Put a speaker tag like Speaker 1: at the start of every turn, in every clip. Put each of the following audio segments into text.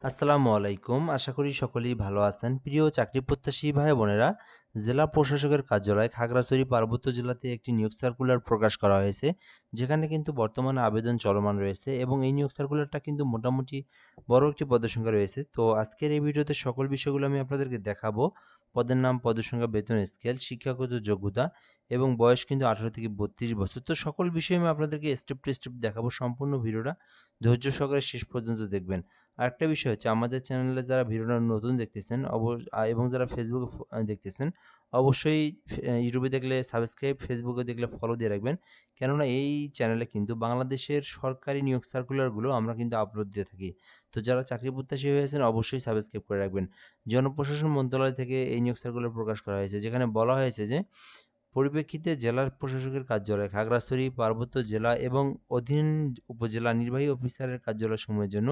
Speaker 1: আসসালামু আলাইকুম। আশা করি সকলেই ভালো আছেন। প্রিয় চাকরি প্রত্যাশী ভাই বোনেরা, জেলা প্রশাসকের কার্যালয় খাগড়াছড়ি পার্বত্য জেলাতে একটি নিয়োগ সার্কুলার প্রকাশ করা হয়েছে। যেখানে কিন্তু বর্তমানে আবেদন চলমান রয়েছে এবং এই নিয়োগ সার্কুলারটা কিন্তু মোটামুটি বড় একটি পদের সংখ্যা রয়েছে। তো আজকের এই ভিডিওতে সকল বিষয়গুলো আমি আপনাদেরকে দেখাবো। পদের নাম, পদের সংখ্যা, বেতন স্কেল, শিক্ষাগত যোগ্যতা এবং বয়স কিন্তু 18 থেকে 32 বছর। তো সকল বিষয় আমি আপনাদেরকে স্টেপ টু স্টেপ দেখাবো। সম্পূর্ণ ভিডিওটা ধৈর্য সহকারে শেষ পর্যন্ত দেখবেন। আরেকটা বিষয় হচ্ছে আমাদের চ্যানেলে যারা ভিডিওটা নতুন দেখতেছেন এবং যারা ফেসবুকে দেখতেছেন অবশ্যই ইউটিউবে দেখলে সাবস্ক্রাইব, ফেসবুকে দেখলে ফলো দিয়ে রাখবেন। কেননা এই চ্যানেলে কিন্তু বাংলাদেশের সরকারি নিয়োগ সার্কুলারগুলো আমরা কিন্তু আপলোড দিয়ে থাকি। তো যারা চাকরি প্রত্যাশী হয়েছেন অবশ্যই সাবস্ক্রাইব করে রাখবেন। জনপ্রশাসন মন্ত্রণালয় থেকে এই নিয়োগ সার্কুলার প্রকাশ করা হয়েছে, যেখানে বলা হয়েছে যে পরিপ্রেক্ষিতে জেলা প্রশাসকের কার্যালয় খাগড়াছড়ি পার্বত্য জেলা এবং অধীন উপজেলা নির্বাহী অফিসারের কার্যালয়সমূহের জন্য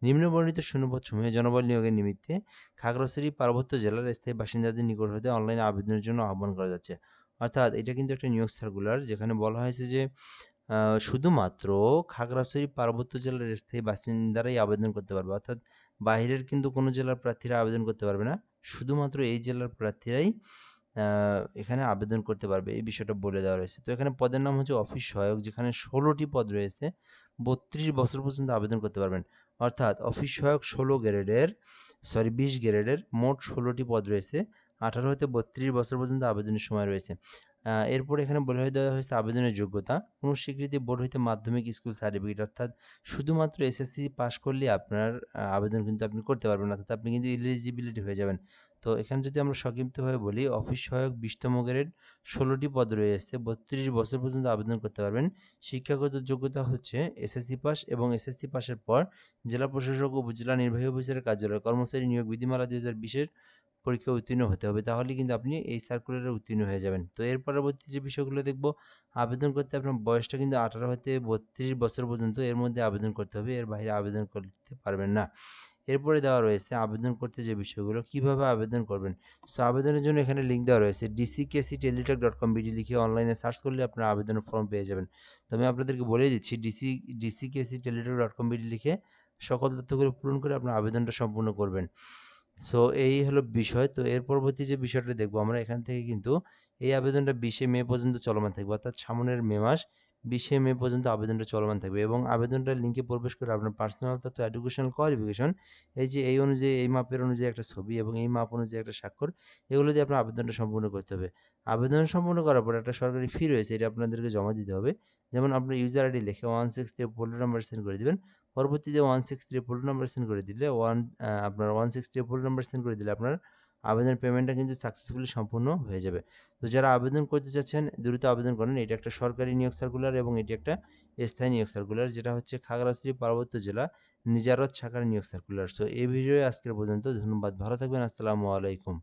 Speaker 1: নিম্নবর্ণিত শূন্যপদসমূহে জনবল নিয়োগের নিমিত্তে খাগড়াছড়ি পার্বত্য জেলার স্থায়ী বাসিন্দাদের নিকট হতে অনলাইনে আবেদনের জন্য আহ্বান করা যাচ্ছে। অর্থাৎ এটা কিন্তু একটা নিয়োগ সার্কুলার, যেখানে বলা হয়েছে যে শুধুমাত্র খাগড়াছড়ি পার্বত্য জেলার স্থায়ী বাসিন্দারাই আবেদন করতে পারবে। অর্থাৎ বাহিরের কিন্তু কোনো জেলার প্রার্থীরা আবেদন করতে পারবে না। শুধুমাত্র এই জেলার প্রার্থীরাই আ এখানে আবেদন করতে পারবে। এই বিষয়টা বলে দেওয়া রয়েছে। তো এখানে পদের নাম হচ্ছে অফিস সহায়ক, যেখানে ১৬ টি পদ রয়েছে। ৩২ বছর পর্যন্ত আবেদন করতে পারবেন। অর্থাৎ অফিস সহায়ক ২০ গ্রেডের মোট ১৬ টি পদ রয়েছে। ১৮ হতে ৩২ বছর পর্যন্ত আবেদনের সময় রয়েছে। এরপরে এখানে বলে দেওয়া হয়েছে আবেদনের যোগ্যতা। কোন স্বীকৃতি বোর্ড হইতে মাধ্যমিক স্কুল সার্টিফিকেট, অর্থাৎ শুধুমাত্র এসএসসি পাস করলেই আপনার আবেদন কিন্তু আপনি করতে পারবেন। অর্থাৎ আপনি কিন্তু এলিজিবিলিটি হয়ে যাবেন। তো এখানে যদি আমরা সংক্ষিপ্তভাবে বলি, অফিস সহায়ক ২০তম গ্রেড, ১৬ টি পদ রয়েছে, ৩২ বছর পর্যন্ত আবেদন করতে পারবেন। শিক্ষাগত যোগ্যতা হচ্ছে এসএসসি পাস এবং এসএসসি পাসের পর জেলা প্রশাসক, উপজেলা নির্বাহী অফিসারের কার্যালয় কর্মচারী নিয়োগ বিধিমালা ২০২০ এর পরীক্ষায় উত্তীর্ণ হতে হবে। তাহলেই কিন্তু আপনি এই সার্কুলারে উত্তীর্ণ হয়ে যাবেন। তো এর পরবর্তী যে বিষয়গুলো দেখব, আবেদন করতে আপনার বয়সটা কিন্তু ১৮ হতে ৩২ বছর পর্যন্ত এর মধ্যে আবেদন করতে হবে। এর বাইরে আবেদন করতে পারবেন না। এরপরে দেওয়া রয়েছে আবেদন করতে যে বিষয়গুলো, কিভাবে আবেদন করবেন। সো আবেদনের জন্য এখানে লিঙ্ক দেওয়া রয়েছে। dckcteletalk.com.bd লিখে অনলাইনে সার্চ করলে আপনারা আবেদনের ফর্ম পেয়ে যাবেন। তো আমি আপনাদেরকে বলে দিচ্ছি, dckcteletalk.com.bd লিখে সকল তথ্যগুলো পূরণ করে আপনার আবেদনটা সম্পূর্ণ করবেন। সো এই হলো বিষয়। তো এর পরবর্তী যে বিষয়টা দেখব আমরা, এখান থেকে কিন্তু এই আবেদনটা ২০শে মে পর্যন্ত চলমান থাকবে। অর্থাৎ সামনের মে মাস ২০শে মে পর্যন্ত আবেদনটা চলমান থাকবে এবং আবেদনটার লিঙ্কে প্রবেশ করে আপনার পার্সোনাল তথ্য, এডুকেশনাল কোয়ালিফিকেশন, এই যে এই অনুযায়ী এই মাপের অনুযায়ী একটা ছবি এবং এই মাপ অনুযায়ী একটা স্বাক্ষর, এগুলো দিয়ে আপনার আবেদনটা সম্পূর্ণ করতে হবে। আবেদন সম্পূর্ণ করার পর একটা সরকারি ফি রয়েছে, এটা আপনাদেরকে জমা দিতে হবে। যেমন আপনার ইউজার আইডি লিখে 163 পোর্ট নাম্বার সেন্ড করে দিবেন। পরবর্তীতে 163 পোর্ট নাম্বার সেন্ড করে দিলে আপনার 163 পোর্ট নাম্বার সেন্ড করে দিলে আপনার আবেদনের পেমেন্টটা কিন্তু সাকসেসফুলি সম্পূর্ণ হয়ে যাবে। তো যারা আবেদন করতে চাচ্ছেন দ্রুত আবেদন করেন। এটা একটা সরকারি নিয়োগ সার্কুলার এবং এটি একটা স্থায়ী নিয়োগ সার্কুলার, যেটা হচ্ছে খাগড়াছড়ি পার্বত্য জেলা নিজারত শাখার নিয়োগ সার্কুলার। সো এই ভিডিও আজকের পর্যন্ত। ধন্যবাদ। ভালো থাকবেন। আসসালামু আলাইকুম।